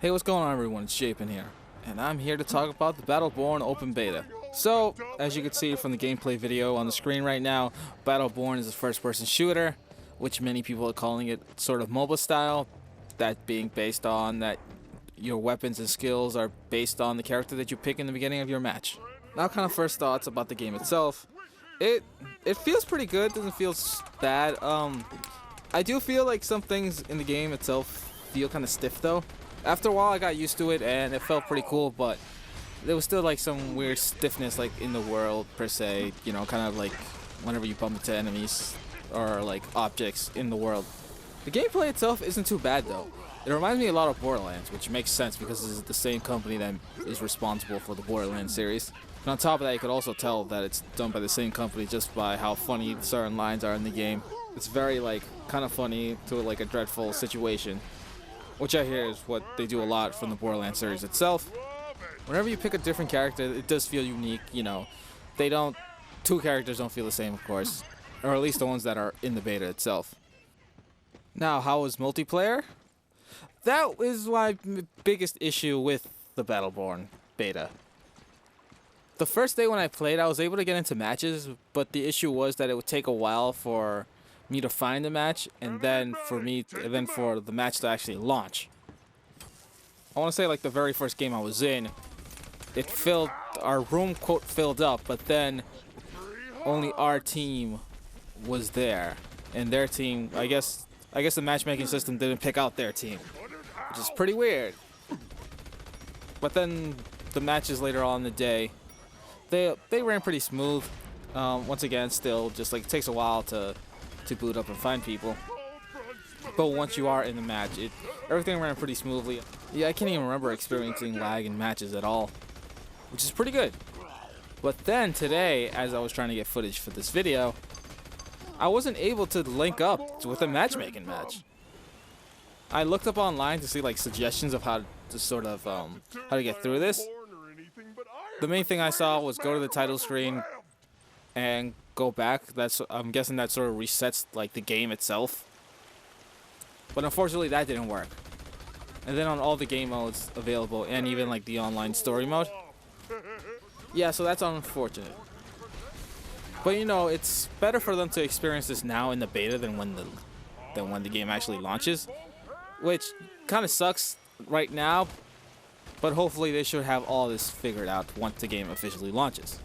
Hey, what's going on everyone? It's Japin here, and I'm here to talk about the Battleborn Open Beta. So, as you can see from the gameplay video on the screen right now, Battleborn is a first-person shooter, which many people are calling it sort of MOBA style, that being based on that your weapons and skills are based on the character that you pick in the beginning of your match. Now, kind of first thoughts about the game itself. It feels pretty good, doesn't feel bad. I do feel like some things in the game itself feel kind of stiff though. After a while I got used to it and it felt pretty cool, but there was still like some weird stiffness like in the world per se, you know, kind of like whenever you bump into enemies or like objects in the world. The gameplay itself isn't too bad though. It reminds me a lot of Borderlands, which makes sense because this is the same company that is responsible for the Borderlands series. And on top of that, you could also tell that it's done by the same company just by how funny certain lines are in the game. It's very like kind of funny to like a dreadful situation, which I hear is what they do a lot from the Borderlands series itself. Whenever you pick a different character, it does feel unique, you know. Two characters don't feel the same, of course, or at least the ones that are in the beta itself. Now, how was multiplayer? That is my biggest issue with the Battleborn beta. The first day when I played, I was able to get into matches, but the issue was that it would take a while for me to find the match, and then for the match to actually launch. I want to say like the very first game I was in, our room quote filled up, but then only our team was there, and their team, I guess the matchmaking system didn't pick out their team, which is pretty weird. But then the matches later on in the day, they ran pretty smooth. Once again, still just like it takes a while to boot up and find people. But once you are in the match, everything ran pretty smoothly. Yeah, I can't even remember experiencing lag in matches at all, which is pretty good. But then today, as I was trying to get footage for this video, I wasn't able to link up with a matchmaking match. I looked up online to see like suggestions of how to sort of how to get through this. The main thing I saw was go to the title screen and go back. I'm guessing that sort of resets like the game itself. But unfortunately that didn't work. And then on all the game modes available and even like the online story mode. Yeah, so that's unfortunate. But you know, it's better for them to experience this now in the beta than when the game actually launches. Which kind of sucks right now, but hopefully they should have all this figured out once the game officially launches.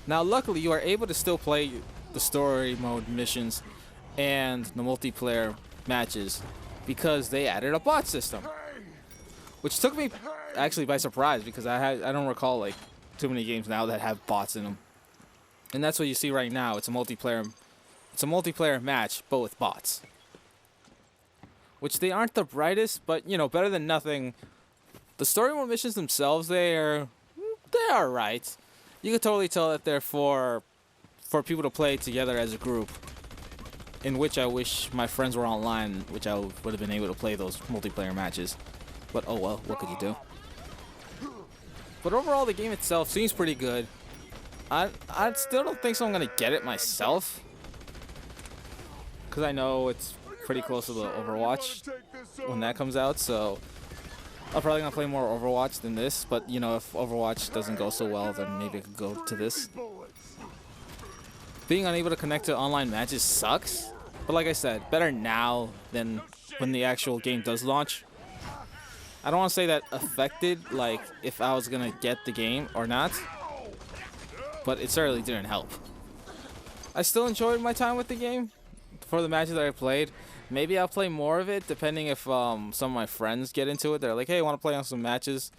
Now luckily you are able to still play the story mode missions and the multiplayer matches because they added a bot system, which took me actually by surprise because I don't recall like too many games now that have bots in them. And that's what you see right now. It's a multiplayer match but with bots, which they aren't the brightest, but you know, better than nothing. The story mode missions themselves, they're right. You can totally tell that they're for people to play together as a group, in which I wish my friends were online, which I would have been able to play those multiplayer matches. But oh well, what could you do? But overall, the game itself seems pretty good. I still don't think so I'm gonna get it myself, because I know it's pretty close to the Overwatch when that comes out, so I'm probably gonna play more Overwatch than this. But you know, if Overwatch doesn't go so well, then maybe I could go to this. Being unable to connect to online matches sucks, but like I said, better now than when the actual game does launch. I don't want to say that affected like if I was gonna get the game or not, but it certainly didn't help. I still enjoyed my time with the game for the matches that I played. Maybe I'll play more of it depending if some of my friends get into it. They're like, hey, I want to play on some matches.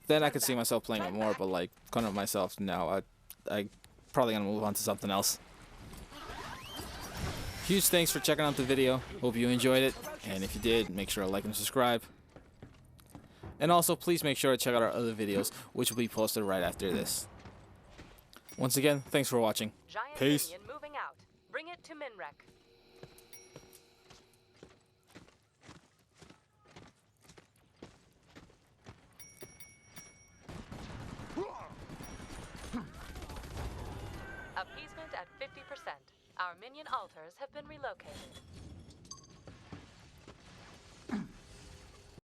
Then I could see myself playing it more, but like kind of myself now, I probably gonna move on to something else. Huge thanks for checking out the video. Hope you enjoyed it, and if you did, make sure to like and subscribe. And also, please make sure to check out our other videos, which will be posted right after this. Once again, thanks for watching. Giant Peace. minion moving out. Bring it to Minrek. Appeasement at 50%. Our minion altars have been relocated.